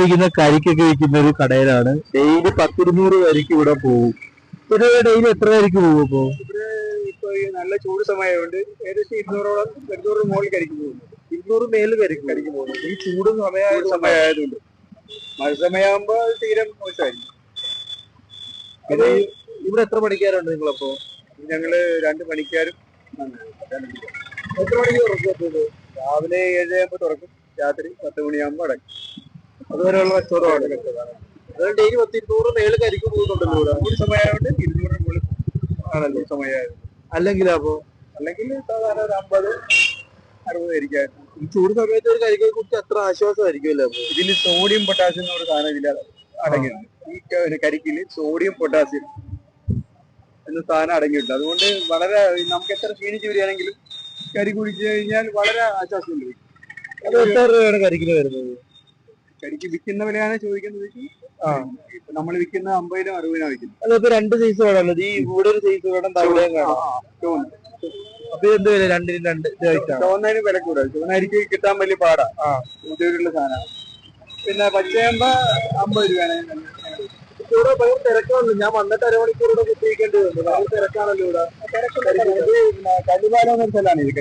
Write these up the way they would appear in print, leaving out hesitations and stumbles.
ഇരിക്കുന്ന കരിക്കൊക്കെ വിൽക്കുന്ന ഒരു കടയിലാണ്. ഡെയിലി 10-200 കരിക്ക് ഇവിടെ പോകും. പിന്നെ ഡെയിലി എത്ര കരിക്ക് പോകും? ഇപ്പൊ ഇവിടെ ഇപ്പൊ ഈ നല്ല ചൂട് സമയമുണ്ട്, ഏകദേശം 200 മുകളിൽ കരിക്ക് പോകുന്നു. 200 മേല് കരിക്ക് പോകുന്നു. ഈ ചൂട് സമയമായതുകൊണ്ട്. മഴ സമയമാകുമ്പോ തീരെ മോശമായിരിക്കും. പിന്നെ ഇവിടെ എത്ര പണിക്കാരുണ്ട് നിങ്ങളപ്പോ? ഞങ്ങള് 2 പണിക്കാരും. എത്ര മണിക്ക് തുറക്കുന്നത്? രാവിലെ 7 തുറക്കും, രാത്രി 10 മണിയാകുമ്പോ അടയ്ക്കും. അതുവരെയുള്ള കച്ചവടമാണ്. അതുകൊണ്ട് ഡെയിലി 10-200 മേല് കരിക്ക് പോകുന്നുണ്ടല്ലോ ഇവിടെ. ചൂട് സമയമായതുകൊണ്ട് 200 മുകളിൽ ആണല്ലോ സമയമായത്. അല്ലെങ്കിൽ സാധാരണ ഒരു 50-60 കരിക്കായിരുന്നു. ഈ ചൂട് സമയത്ത് ഒരു കരിക്കെ കുറിച്ച് അത്ര ആശ്വാസമായിരിക്കുമല്ലോ. അപ്പൊ ഇതില് സോഡിയം പൊട്ടാസ്യം എന്നൊരു സാധനം ഇതിൽ അടങ്ങിയിട്ടുണ്ട്. ഈ കരിക്കില് സോഡിയം പൊട്ടാസ്യം എന്ന സാധനം അടങ്ങിയിട്ടുണ്ട്. അതുകൊണ്ട് വളരെ നമുക്ക് എത്ര ക്ഷീണിച്ച് വരികയാണെങ്കിലും കരി കുടിച്ചു കഴിഞ്ഞാൽ വളരെ ആശ്വാസം ലഭിക്കും. അത് എത്ര രൂപയാണ് കരിക്കിന് വരുന്നത്? കരിക്ക് വിൽക്കുന്ന വിലയാണ് ചോദിക്കുന്നത്. നമ്മൾ വിൽക്കുന്ന 50-നും 60-നും വിൽക്കുന്നത്. അതിപ്പോ 2 സൈസ് വേണമല്ലോ. ഈ ഇവിടെ ഒരു സൈസ് വേണം, തവിടെയും കാണാം. അപ്പൊ എന്ത് വില? 2-നും 2 ചുവന്നതിന് വില കൂടുതൽ. ചുവന്നരിക്ക് കിട്ടാൻ വലിയ പാടാ. ബുദ്ധിമുട്ടുള്ള സാധനമാണ്. പിന്നെ പച്ചയാകുമ്പോ 50 രൂപയാണ്. ഇവിടെ ഭയങ്കര തിരക്കാണല്ലോ. ഞാൻ വന്നിട്ട് അരമണിക്കൂറുടെ കുത്തിയിരിക്കേണ്ടി വന്നു. ഭയങ്കര തിരക്കാണല്ലോ ഇവിടെ. കല്ലുപാലം എന്നൊരു സ്ഥലമാണ് ഇത്.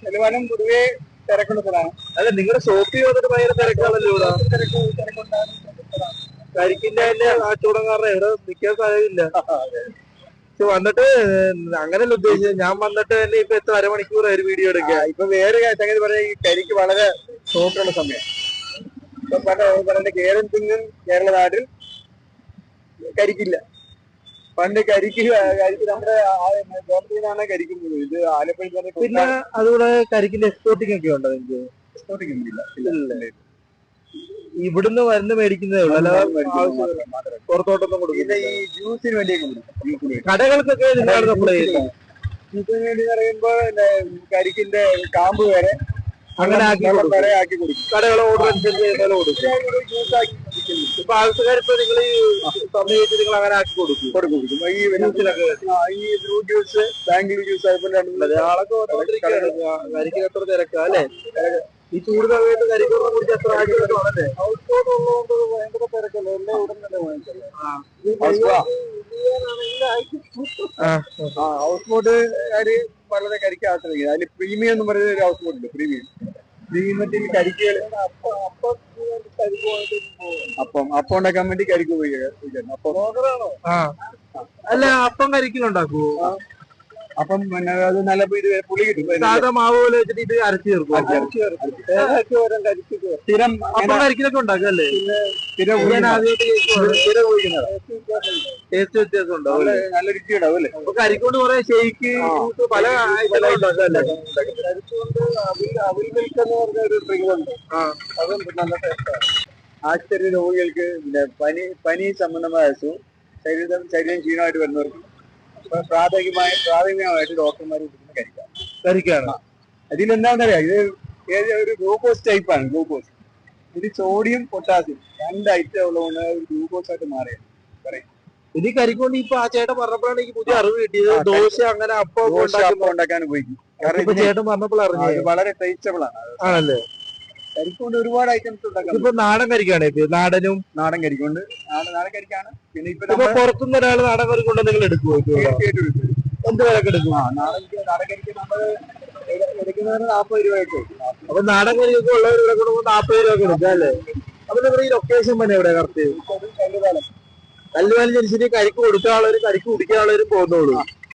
കല്ലുപാലം പൊതുവേ തിരക്കുള്ള സ്ഥലമാണ്. അല്ല, നിങ്ങളുടെ ഷോപ്പിൽ വന്നിട്ട് ഭയങ്കര തിരക്കാണല്ലോ ഇവിടെ. കരിക്കിന്റെ തന്നെ കച്ചവടം കാരണം ഇവിടെ നിൽക്കാൻ സാധ്യതയില്ല. വന്നിട്ട് അങ്ങനെയല്ല ഉദ്ദേശിച്ചത്. ഞാൻ വന്നിട്ട് തന്നെ ഇപ്പൊ എത്ര അരമണിക്കൂറായി വീഡിയോ എടുക്കുക. ഇപ്പൊ വേറെ സംഗതി പറഞ്ഞാൽ ഈ കരിക്ക് വളരെ ഷോർട്ടുള്ള സമയം. ഇപ്പൊ പണ്ട് കേരള നാട്ടിൽ കരിക്കില്ല. പണ്ട് കരിക്ക് നമ്മുടെ ഗവൺമെന്റിനാണ് കരിക്കുന്നത്. ഇത് ആലപ്പുഴ. പിന്നെ അതുകൂടെ കരിക്കിന്റെ എക്സ്പോർട്ടിംഗ് ഒക്കെ ഉണ്ടോ? നിങ്ങൾക്ക് എക്സ്പോർട്ടിംഗ് ഇല്ല. ഇവിടുന്ന് വരുന്ന മേടിക്കുന്നതേ ഉള്ളൂ, അല്ലാതെ പുറത്തോട്ടൊന്നും കൊടുക്കില്ല. ഈ ജ്യൂസിന് വേണ്ടിയൊക്കെ കടകൾക്കൊക്കെ നിങ്ങളാണ് സപ്ലൈ ചെയ്യുന്നത്. ജ്യൂസിന് വേണ്ടി പറയുമ്പോ കരിക്കിന്റെ കാമ്പ് വരെ അങ്ങനെ ആക്കി കൊടുക്കും. കടകൾ ഓർഡർ അനുസരിച്ച് കൊടുക്കും. ഇപ്പൊ ആവശ്യക്കാരിപ്പോ നിങ്ങൾ ഈ സമയത്ത് നിങ്ങൾ അങ്ങനെ ആക്കി കൊടുക്കും. ഈ ഫ്രൂട്ട് ജ്യൂസ്, ബാംഗ്ലൂർ ജ്യൂസ്, ആളൊക്കെ ഓർഡർ കരിക്ക് എത്ര തിരക്കാ അല്ലെ? ഈ ചൂട് സമയത്ത് കരിക്കൊക്കെ കുറിച്ച് എത്ര ആഴ്ചകളാണല്ലേ? ഹൗസ് ബോട്ട് ഉള്ളതുകൊണ്ട് ഭയങ്കര തിരക്കല്ലേ. എല്ലാം ഉടൻ തന്നെ ഹൗസ് ബോട്ടുകാര് വളരെ കരിക്ക് ആശ്രയിക്കുന്നത്. അതിൽ പ്രീമിയം എന്ന് പറയുന്ന ഒരു ഹൗസ് ബോട്ടുണ്ട്. പ്രീമിയത്തിൽ കരിക്കുകൾ അപ്പം ഉണ്ടാക്കാൻ വേണ്ടി കരിക്ക് പോയി. അല്ല, അപ്പം കരിക്കിലുണ്ടാക്കുവോ? അപ്പം പിന്നെ അത് നല്ല പുളി കിട്ടും. സാധാ മാവ് പോലെ വെച്ചിട്ട് ഇത് അരച്ചു ചേർക്കും. സ്ഥിരം അപ്പം കരിക്കിലൊക്കെ ഉണ്ടാക്കും അല്ലേ? ടേസ്റ്റ് വ്യത്യാസം ഉണ്ടാവും, നല്ല രുചി ഉണ്ടാവും അല്ലേ? അപ്പൊ കരിക്കൊണ്ട് കുറെ ഷെയ്ക്ക് പല ഐറ്റങ്ങളും ഉണ്ടാക്കും അല്ലേ? കരിക്കൊണ്ട് അവിൽ മിൽക്ക് എന്ന് പറഞ്ഞ ഒരു ഡ്രിങ്ക് ഉണ്ട്. അതും നല്ല ടേസ്റ്റാണ്. ആശുപത്രി രോഗികൾക്ക് പനി സംബന്ധമായ അസുഖം, ശരീരം ക്ഷീണമായിട്ട് വരുന്നവർക്ക് പ്രാഥമികമായിട്ട് ഡോക്ടർമാർ കൊടുക്കുന്ന കരിക്കാണ്. അതിലെന്താണെന്നറിയാം, ഇത് ഒരു ഗ്ലൂക്കോസ് ടൈപ്പാണ്. ഗ്ലൂക്കോസ് ഇത് സോഡിയം പൊട്ടാസ്യം 2 ഐറ്റം ഉള്ളതുകൊണ്ട് ഒരു ഗ്ലൂക്കോസ് ആയിട്ട് മാറിയത് പറയും. ഇനി കരിക്കൊണ്ട് ഇപ്പൊ ആ ചേട്ടൻ പറഞ്ഞപ്പോഴാണ് എനിക്ക് പുതിയ അറിവ് കിട്ടിയത്. ദോശ അങ്ങനെ അപ്പം ഉണ്ടാക്കാൻ ഉപയോഗിക്കും. കാരണം ചേട്ടൻ പറഞ്ഞപ്പോൾ അറിഞ്ഞു വളരെ ടേസ്റ്റബിൾ ആണ്. ആണല്ലേ? കരിക്കൊണ്ട് ഒരുപാട് ഐറ്റംസ് ഉണ്ടാക്കാം. ഇപ്പൊ നാടൻ കരിക്കാണ്. നാടൻ കരിക്കൊണ്ട് നാടൻ കരിക്കാണ്. പിന്നെ ഇപ്പൊ പുറത്തുനിന്ന് ഒരാൾ നാടൻ കരിക്കൊണ്ട് നിങ്ങൾ എടുക്കുമോ? എന്ത് വിലക്ക് എടുക്കും? നാടൻ കരിക്ക് നമ്മൾ എടുക്കുന്നതിന് 40 രൂപ കിട്ടും. അപ്പൊ നാടൻ കരിക്കൊക്കെ ഉള്ളവർ ഇവിടെ കൊണ്ട് 40 രൂപ എടുക്കാം അല്ലേ? അപ്പൊ നിങ്ങൾ ഈ ലൊക്കേഷൻ തന്നെ എവിടെ കറക്റ്റ്? കല്ലുപാലം ജനിച്ചിട്ട് കരിക്ക് കൊടുക്കാനുള്ളവരും കരിക്ക് കുടിക്കാനുള്ളവരും പോകുന്നുള്ളൂ.